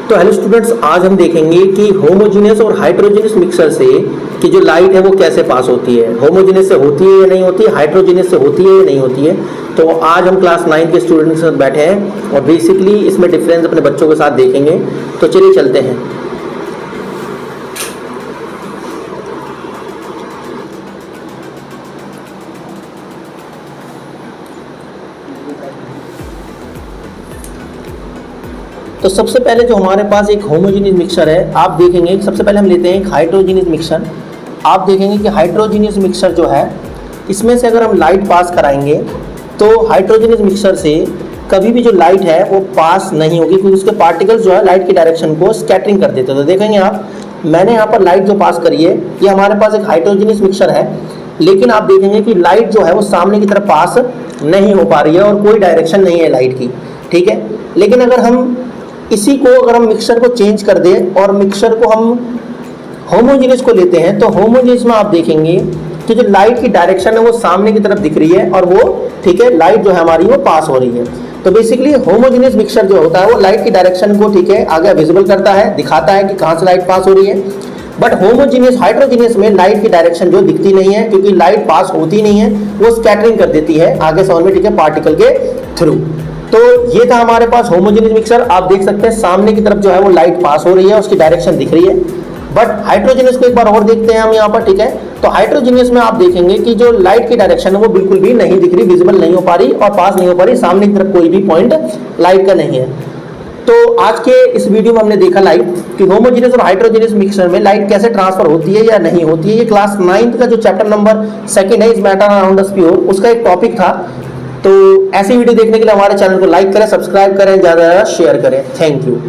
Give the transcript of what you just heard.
तो hello students, आज हम देखेंगे कि होमोजेनियस और हाइड्रोजेनियस मिक्सर से कि जो लाइट है वो कैसे पास होती है। होमोजेनियस से होती है या नहीं होती है, हाइड्रोजेनियस से होती है या नहीं होती है। तो आज हम क्लास 9 के स्टूडेंट्स के साथ बैठे हैं और बेसिकली इसमें डिफरेंस अपने बच्चों के साथ देखेंगे। तो चलिए चलते हैं। तो सबसे पहले जो हमारे पास एक होमोजेनियस मिक्सर है, आप देखेंगे सबसे पहले हम लेते हैं एक हाइड्रोजेनियस मिक्सर। आप देखेंगे कि हाइड्रोजेनियस मिक्सर जो है, इसमें से अगर हम लाइट पास कराएंगे तो हाइड्रोजेनियस मिक्सर से कभी भी जो लाइट है वो पास नहीं होगी, क्योंकि उसके पार्टिकल्स जो है लाइट की डायरेक्शन को स्कैटरिंग कर देते हैं। तो देखेंगे आप, मैंने यहाँ पर लाइट जो पास करी है, ये हमारे पास एक हाइड्रोजेनियस मिक्सर है, लेकिन आप देखेंगे कि लाइट जो है वो सामने की तरफ पास नहीं हो पा रही है और कोई डायरेक्शन नहीं है लाइट की, ठीक है। लेकिन अगर हम इसी को अगर हम मिक्सर को चेंज कर दें और मिक्सर को हम होमोजेनियस को लेते हैं, तो होमोजेनियस में आप देखेंगे कि जो लाइट की डायरेक्शन है वो सामने की तरफ दिख रही है और वो, ठीक है, लाइट जो है हमारी वो पास हो रही है। तो बेसिकली होमोजेनियस मिक्सर जो होता है वो लाइट की डायरेक्शन को, ठीक है, आगे विजिबल करता है, दिखाता है कि कहाँ से लाइट पास हो रही है। बट होमोजेनियस हाइड्रोजेनियस में लाइट की डायरेक्शन जो दिखती नहीं है, क्योंकि लाइट पास होती नहीं है, वो स्कैटरिंग कर देती है आगे साउंड में, ठीक है, पार्टिकल के थ्रू। तो ये था हमारे पास होमोजेनियस मिक्सर। आप देख सकते हैं सामने की तरफ जो है वो लाइट पास हो रही है, उसकी डायरेक्शन दिख रही है। बट हाइड्रोजेनियस को एक बार और देखते हैं हम यहाँ पर, ठीक है। तो हाइड्रोजेनियस में आप देखेंगे कि जो लाइट की डायरेक्शन है वो बिल्कुल भी नहीं दिख रही, विजिबल नहीं हो पा रही और पास नहीं हो पा रही, सामने की तरफ कोई भी पॉइंट लाइट का नहीं है। तो आज के इस वीडियो में हमने देखा लाइट कि होमोजेनियस और हाइड्रोजेनियस मिक्सर में लाइट कैसे ट्रांसफर होती है या नहीं होती है। ये क्लास 9 का जो चैप्टर नंबर 2 है, is matter around the pure, उसका एक टॉपिक था। तो ऐसी वीडियो देखने के लिए हमारे चैनल को लाइक करें, सब्सक्राइब करें, ज़्यादा से ज़्यादा शेयर करें। Thank you.